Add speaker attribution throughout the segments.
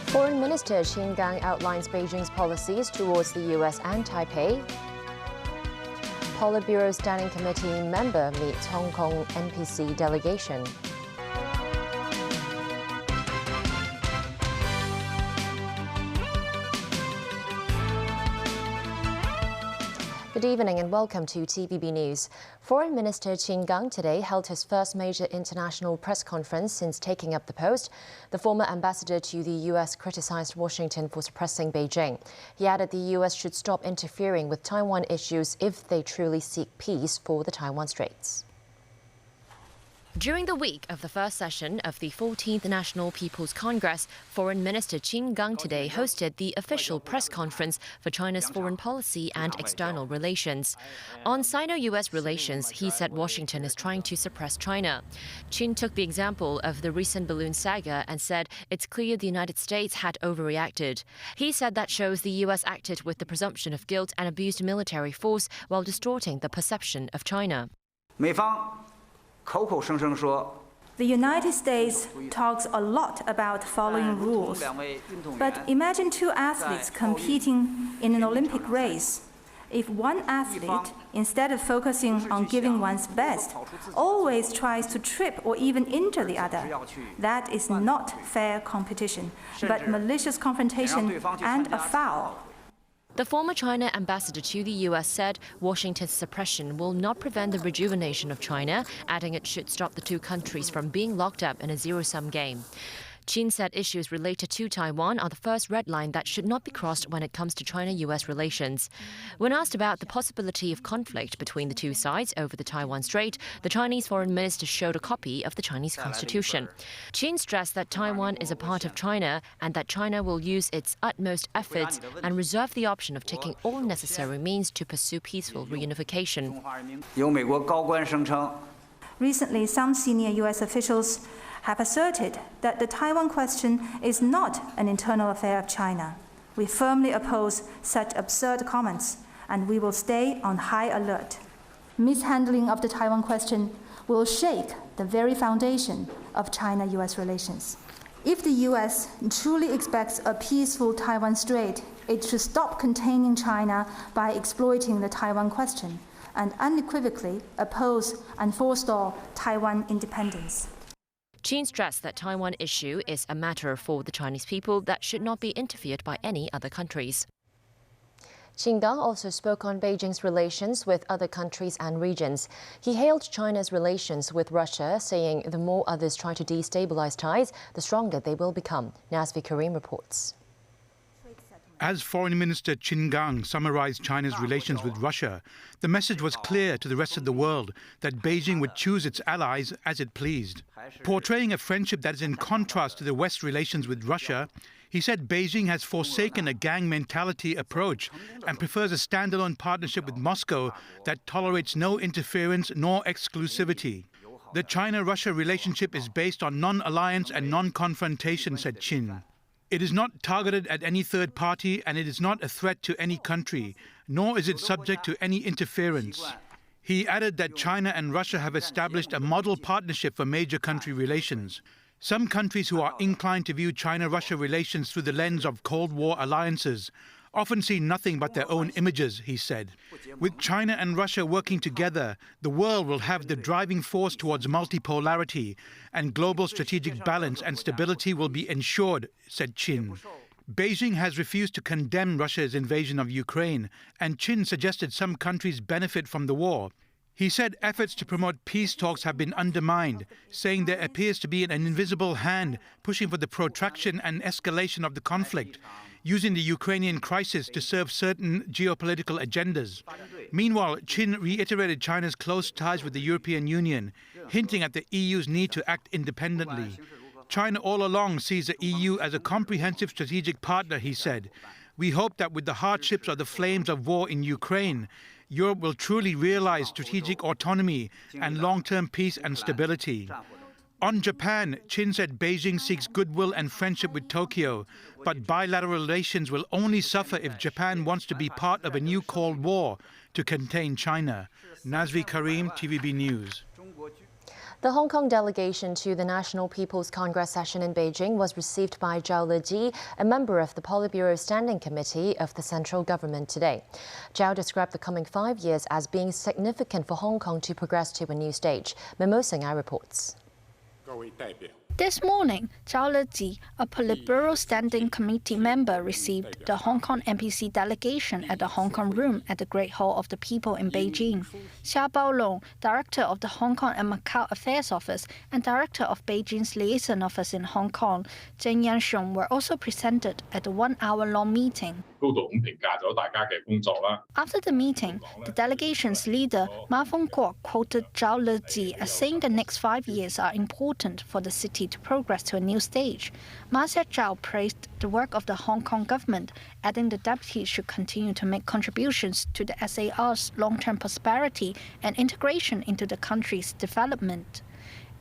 Speaker 1: Foreign Minister Qing Gang outlines Beijing's policies towards the US and Taipei. Politburo Standing Committee member meets Hong Kong NPC delegation. Good evening and welcome to TVB News. Foreign Minister Qing Gang today held his first major international press conference since taking up the post. The former ambassador to the US criticized Washington for suppressing Beijing. He added the US should stop interfering with Taiwan issues if they truly seek peace for the Taiwan Straits. During the week of the first session of the 14th National People's Congress, Foreign Minister Qing Gang today hosted the official press conference for China's foreign policy and external relations. On Sino-US relations, he said Washington is trying to suppress China. Qin took the example of the recent balloon saga and said it's clear the United States had overreacted. He said that shows the US acted with the presumption of guilt and abused military force while distorting the perception of China.
Speaker 2: The United States talks a lot about following rules, but imagine two athletes competing in an Olympic race. If one athlete, instead of focusing on giving one's best, always tries to trip or even injure the other, that is not fair competition, but malicious confrontation and a foul.
Speaker 1: The former China ambassador to the US said Washington's suppression will not prevent the rejuvenation of China, adding it should stop the two countries from being locked up in a zero-sum game. Qin said issues related to Taiwan are the first red line that should not be crossed when it comes to China-US relations. When asked about the possibility of conflict between the two sides over the Taiwan Strait, the Chinese foreign minister showed a copy of the Chinese constitution. Qin stressed that Taiwan is a part of China and that China will use its utmost efforts and reserve the option of taking all necessary means to pursue peaceful reunification.
Speaker 2: Recently, some senior US officials have asserted that the Taiwan question is not an internal affair of China. We firmly oppose such absurd comments, and we will stay on high alert. Mishandling of the Taiwan question will shake the very foundation of China-US relations. If the US truly expects a peaceful Taiwan Strait, it should stop containing China by exploiting the Taiwan question and unequivocally oppose and forestall Taiwan independence.
Speaker 1: Qin stressed that Taiwan issue is a matter for the Chinese people that should not be interfered by any other countries. Qing Gang also spoke on Beijing's relations with other countries and regions. He hailed China's relations with Russia, saying the more others try to destabilize ties, the stronger they will become. Nazvi Karim reports.
Speaker 3: As Foreign Minister Qing Gang summarized China's relations with Russia, the message was clear to the rest of the world that Beijing would choose its allies as it pleased. Portraying a friendship that is in contrast to the West's relations with Russia, he said Beijing has forsaken a gang mentality approach and prefers a standalone partnership with Moscow that tolerates no interference nor exclusivity. The China-Russia relationship is based on non-alliance and non-confrontation, said Qin. It is not targeted at any third party and it is not a threat to any country, nor is it subject to any interference. He added that China and Russia have established a model partnership for major country relations. Some countries who are inclined to view China-Russia relations through the lens of Cold War alliances often see nothing but their own images, he said. With China and Russia working together, the world will have the driving force towards multipolarity, and global strategic balance and stability will be ensured, said Qin. Beijing has refused to condemn Russia's invasion of Ukraine, and Qin suggested some countries benefit from the war. He said efforts to promote peace talks have been undermined, saying there appears to be an invisible hand pushing for the protraction and escalation of the conflict, using the Ukrainian crisis to serve certain geopolitical agendas. Meanwhile, Qin reiterated China's close ties with the European Union, hinting at the EU's need to act independently. China all along sees the EU as a comprehensive strategic partner, he said. We hope that with the hardships of the flames of war in Ukraine, Europe will truly realize strategic autonomy and long-term peace and stability. On Japan, Qin said Beijing seeks goodwill and friendship with Tokyo, but bilateral relations will only suffer if Japan wants to be part of a new Cold War to contain China. Nazvi Karim, TVB News.
Speaker 1: The Hong Kong delegation to the National People's Congress session in Beijing was received by Zhao Leji, a member of the Politburo Standing Committee of the central government today. Zhao described the coming 5 years as being significant for Hong Kong to progress to a new stage. Memo Singhai reports.
Speaker 4: This morning, Zhao Leji, a Politburo Standing Committee member, received the Hong Kong NPC delegation at the Hong Kong Room at the Great Hall of the People in Beijing. Xia Baolong, Director of the Hong Kong and Macau Affairs Office and Director of Beijing's Liaison Office in Hong Kong, Zheng Yansheng, were also presented at the one-hour-long meeting. After the meeting, the delegation's leader, Ma Fengguo, quoted Zhao Leji as saying the next 5 years are important for the city to progress to a new stage. Ma Xiaozhao praised the work of the Hong Kong government, adding the deputies should continue to make contributions to the SAR's long-term prosperity and integration into the country's development.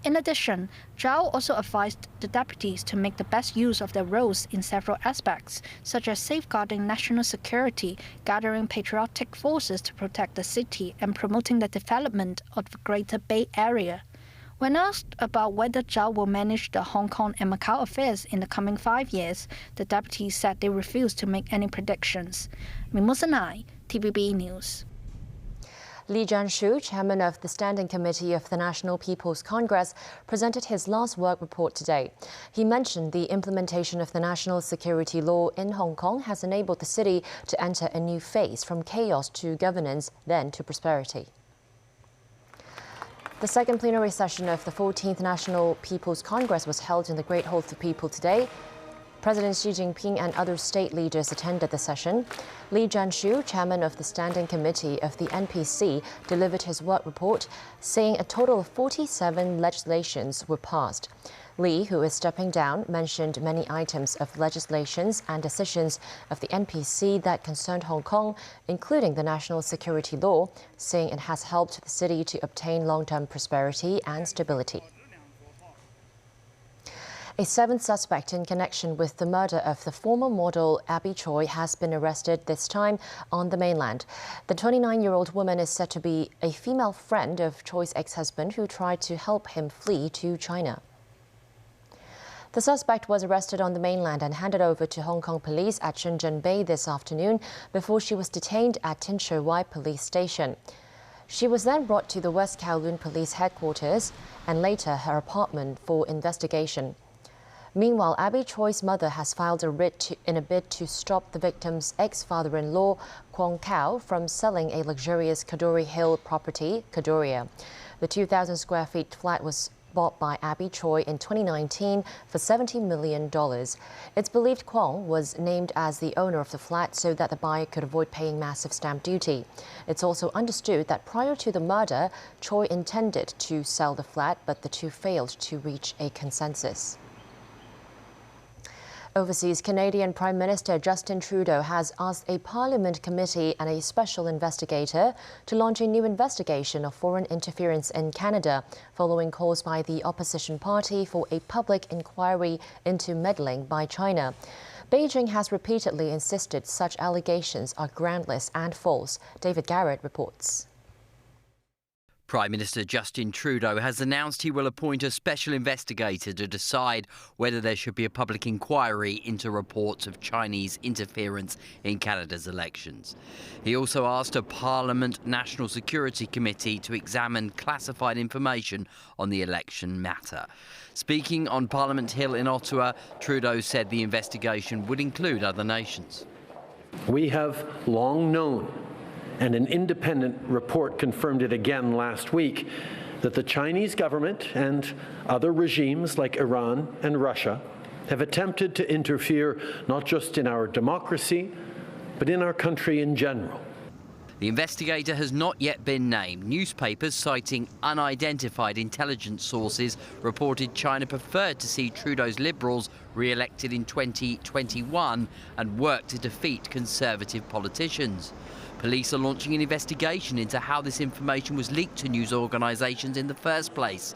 Speaker 4: In addition, Zhao also advised the deputies to make the best use of their roles in several aspects, such as safeguarding national security, gathering patriotic forces to protect the city, and promoting the development of the Greater Bay Area. When asked about whether Zhao will manage the Hong Kong and Macau affairs in the coming 5 years, the deputies said they refused to make any predictions. Memo Singhai, TVB News.
Speaker 1: Li Jianshu, chairman of the Standing Committee of the National People's Congress, presented his last work report today. He mentioned the implementation of the national security law in Hong Kong has enabled the city to enter a new phase from chaos to governance, then to prosperity. The second plenary session of the 14th National People's Congress was held in the Great Hall of the People today. President Xi Jinping and other state leaders attended the session. Li Jianshu, chairman of the Standing Committee of the NPC, delivered his work report, saying a total of 47 legislations were passed. Li, who is stepping down, mentioned many items of legislations and decisions of the NPC that concerned Hong Kong, including the national security law, saying it has helped the city to obtain long-term prosperity and stability. A seventh suspect in connection with the murder of the former model Abby Choi has been arrested, this time on the mainland. The 29-year-old woman is said to be a female friend of Choi's ex-husband who tried to help him flee to China. The suspect was arrested on the mainland and handed over to Hong Kong police at Shenzhen Bay this afternoon before she was detained at Tin Shui Wai police station. She was then brought to the West Kowloon police headquarters and later her apartment for investigation. Meanwhile, Abby Choi's mother has filed a writ in a bid to stop the victim's ex-father-in-law, Kwong Kao, from selling a luxurious Kadoorie Hill property, Kadoorie. The 2,000 square feet flat was bought by Abby Choi in 2019 for $70 million. It's believed Kwong was named as the owner of the flat so that the buyer could avoid paying massive stamp duty. It's also understood that prior to the murder, Choi intended to sell the flat, but the two failed to reach a consensus. Overseas, Canadian Prime Minister Justin Trudeau has asked a Parliament committee and a special investigator to launch a new investigation of foreign interference in Canada, following calls by the opposition party for a public inquiry into meddling by China. Beijing has repeatedly insisted such allegations are groundless and false. David Garrett reports.
Speaker 5: Prime Minister Justin Trudeau has announced he will appoint a special investigator to decide whether there should be a public inquiry into reports of Chinese interference in Canada's elections. He also asked a Parliament National Security Committee to examine classified information on the election matter. Speaking on Parliament Hill in Ottawa, Trudeau said the investigation would include other nations.
Speaker 6: We have long known, and an independent report confirmed it again last week, that the Chinese government and other regimes like Iran and Russia have attempted to interfere not just in our democracy, but in our country in general.
Speaker 5: The investigator has not yet been named. Newspapers citing unidentified intelligence sources reported China preferred to see Trudeau's Liberals re-elected in 2021 and work to defeat Conservative politicians. Police are launching an investigation into how this information was leaked to news organisations in the first place.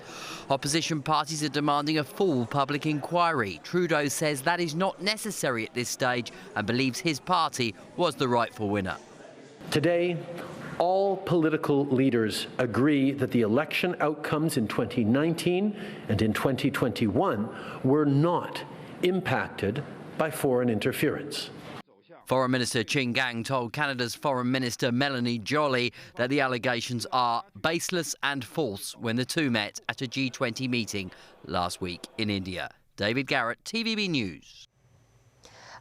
Speaker 5: Opposition parties are demanding a full public inquiry. Trudeau says that is not necessary at this stage and believes his party was the rightful winner.
Speaker 6: Today, all political leaders agree that the election outcomes in 2019 and in 2021 were not impacted by foreign interference.
Speaker 5: Foreign Minister Qing Gang told Canada's Foreign Minister Melanie Joly that the allegations are baseless and false when the two met at a G20 meeting last week in India. David Garrett, TVB News.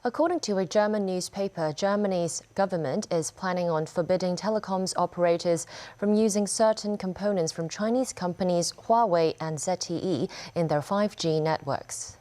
Speaker 1: According to a German newspaper, Germany's government is planning on forbidding telecoms operators from using certain components from Chinese companies Huawei and ZTE in their 5G networks.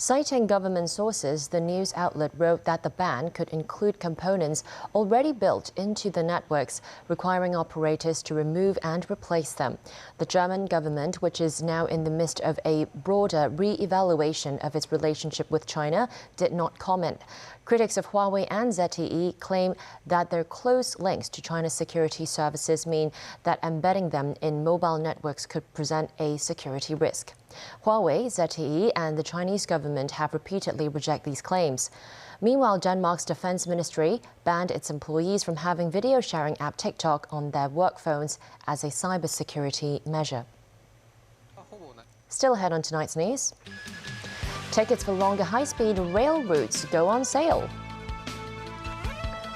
Speaker 1: Citing government sources, the news outlet wrote that the ban could include components already built into the networks, requiring operators to remove and replace them. The German government, which is now in the midst of a broader re-evaluation of its relationship with China, did not comment. Critics of Huawei and ZTE claim that their close links to China's security services mean that embedding them in mobile networks could present a security risk. Huawei, ZTE and the Chinese government have repeatedly rejected these claims. Meanwhile, Denmark's defense ministry banned its employees from having video sharing app TikTok on their work phones as a cybersecurity measure. Still ahead on tonight's news. Tickets for longer high-speed rail routes go on sale.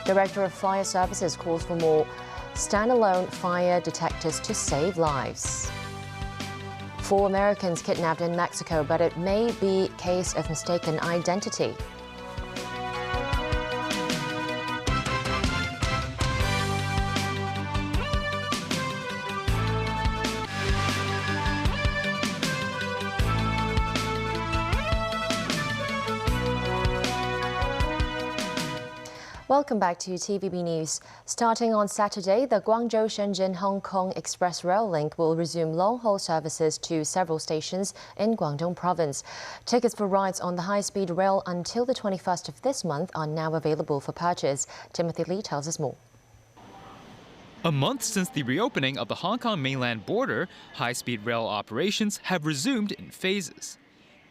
Speaker 1: Director of Fire Services calls for more standalone fire detectors to save lives. 4 Americans kidnapped in Mexico, but it may be a case of mistaken identity. Welcome back to TVB News. Starting on Saturday, the Guangzhou-Shenzhen-Hong Kong Express Rail Link will resume long-haul services to several stations in Guangdong Province. Tickets for rides on the high-speed rail until the 21st of this month are now available for purchase. Timothy Lee tells us more.
Speaker 7: A month since the reopening of the Hong Kong mainland border, high-speed rail operations have resumed in phases.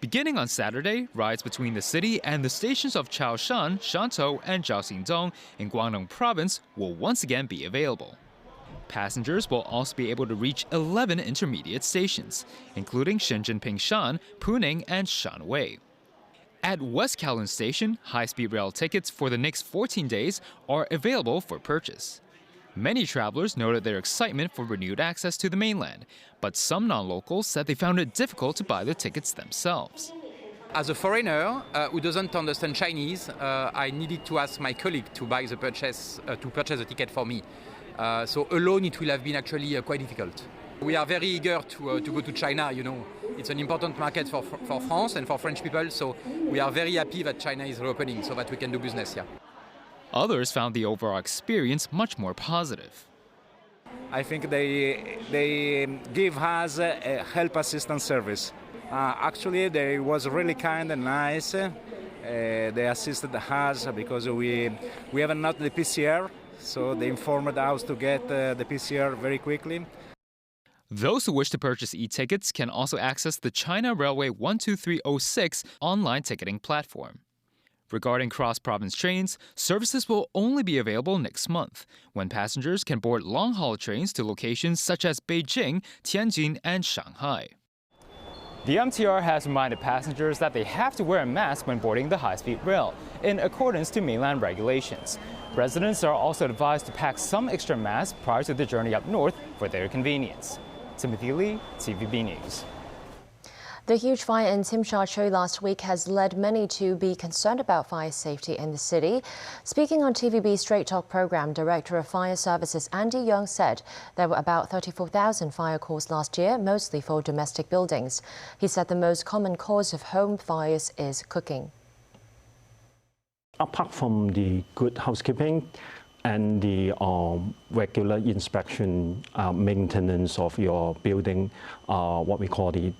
Speaker 7: Beginning on Saturday, rides between the city and the stations of Chaoshan, Shantou, and Jiaoxingdong in Guangdong Province will once again be available. Passengers will also be able to reach 11 intermediate stations, including Shenzhen Pingshan, Puning, and Shanwei. At West Kowloon Station, high-speed rail tickets for the next 14 days are available for purchase. Many travelers noted their excitement for renewed access to the mainland, but some non-locals said they found it difficult to buy the tickets themselves.
Speaker 8: As a foreigner who doesn't understand Chinese, I needed to ask my colleague to purchase the ticket for me. So alone it will have been actually quite difficult. We are very eager to go to China, you know. It's an important market for France and for French people, so we are very happy that China is reopening so that we can do business here.
Speaker 7: Others found the overall experience much more positive.
Speaker 9: I think they give us a help assistance service. Actually, they was really kind and nice. They assisted us because we have not the PCR, so they informed us to get the PCR very quickly.
Speaker 7: Those who wish to purchase e-tickets can also access the China Railway 12306 online ticketing platform. Regarding cross-province trains, services will only be available next month, when passengers can board long-haul trains to locations such as Beijing, Tianjin, and Shanghai.
Speaker 10: The MTR has reminded passengers that they have to wear a mask when boarding the high-speed rail, in accordance to mainland regulations. Residents are also advised to pack some extra masks prior to the journey up north for their convenience. Timothy Lee, TVB News.
Speaker 1: The huge fire in Tsim Sha Tsui last week has led many to be concerned about fire safety in the city. Speaking on TVB's Straight Talk program, Director of Fire Services Andy Young said there were about 34,000 fire calls last year, mostly for domestic buildings. He said the most common cause of home fires is cooking.
Speaker 11: Apart from the good housekeeping and the regular inspection, maintenance of your building, what we call the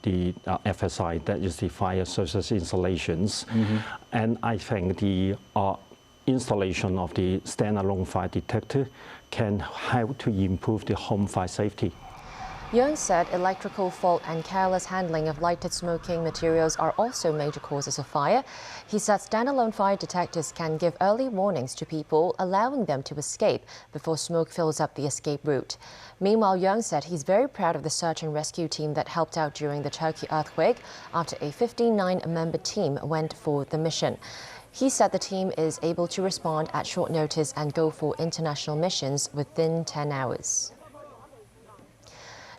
Speaker 11: FSI, that is the fire services installations. And I think the installation of the standalone fire detector can help to improve the home fire safety.
Speaker 1: Yang said electrical fault and careless handling of lighted smoking materials are also major causes of fire. He said standalone fire detectors can give early warnings to people, allowing them to escape before smoke fills up the escape route. Meanwhile, Yang said he's very proud of the search and rescue team that helped out during the Turkey earthquake after a 59-member team went for the mission. He said the team is able to respond at short notice and go for international missions within 10 hours.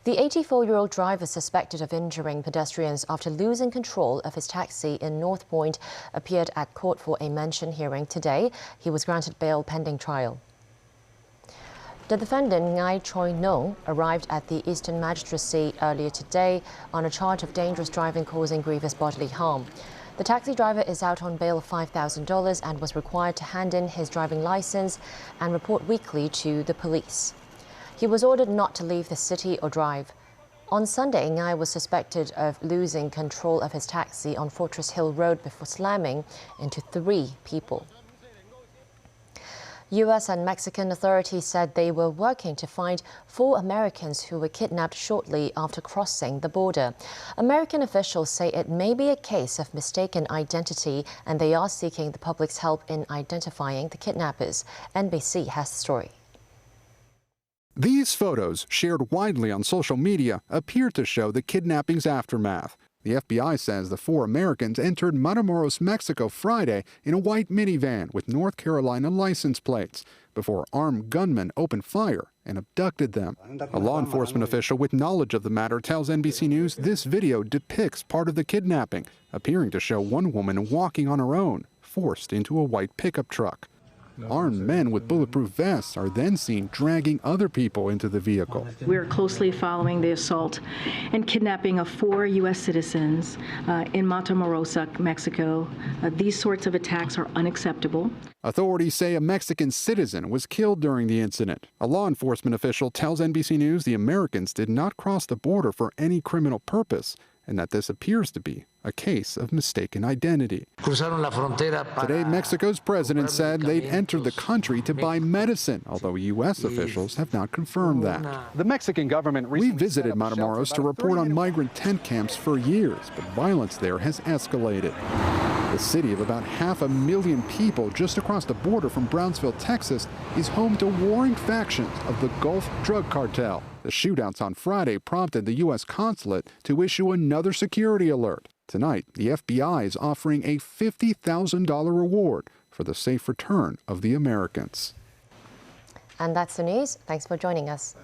Speaker 1: The 84-year-old driver suspected of injuring pedestrians after losing control of his taxi in North Point appeared at court for a mention hearing today. He was granted bail pending trial. The defendant, Abby Choi, arrived at the Eastern Magistracy earlier today on a charge of dangerous driving causing grievous bodily harm. The taxi driver is out on bail of $5,000 and was required to hand in his driving license and report weekly to the police. He was ordered not to leave the city or drive. On Sunday, Ngai was suspected of losing control of his taxi on Fortress Hill Road before slamming into 3 people. US and Mexican authorities said they were working to find 4 Americans who were kidnapped shortly after crossing the border. American officials say it may be a case of mistaken identity, and they are seeking the public's help in identifying the kidnappers. NBC has the story.
Speaker 12: These photos, shared widely on social media, appear to show the kidnapping's aftermath. The FBI says the 4 Americans entered Matamoros, Mexico Friday in a white minivan with North Carolina license plates before armed gunmen opened fire and abducted them. A law enforcement official with knowledge of the matter tells NBC News this video depicts part of the kidnapping, appearing to show one woman walking on her own, forced into a white pickup truck. Armed men with bulletproof vests are then seen dragging other people into the vehicle.
Speaker 13: We're closely following the assault and kidnapping of 4 U.S. citizens in Matamoros, Mexico. These sorts of attacks are unacceptable.
Speaker 12: Authorities say a Mexican citizen was killed during the incident. A law enforcement official tells NBC News the Americans did not cross the border for any criminal purpose, and that this appears to be a case of mistaken identity. Today, Mexico's president said they'd entered the country to buy medicine, although U.S. officials have not confirmed that. The Mexican government We visited Matamoros to report on migrant tent camps for years, but violence there has escalated. The city of about 500,000 people just across the border from Brownsville, Texas, is home to warring factions of the Gulf drug cartel. The shootouts on Friday prompted the U.S. consulate to issue another security alert. Tonight, the FBI is offering a $50,000 reward for the safe return of the Americans.
Speaker 1: And that's the news. Thanks for joining us.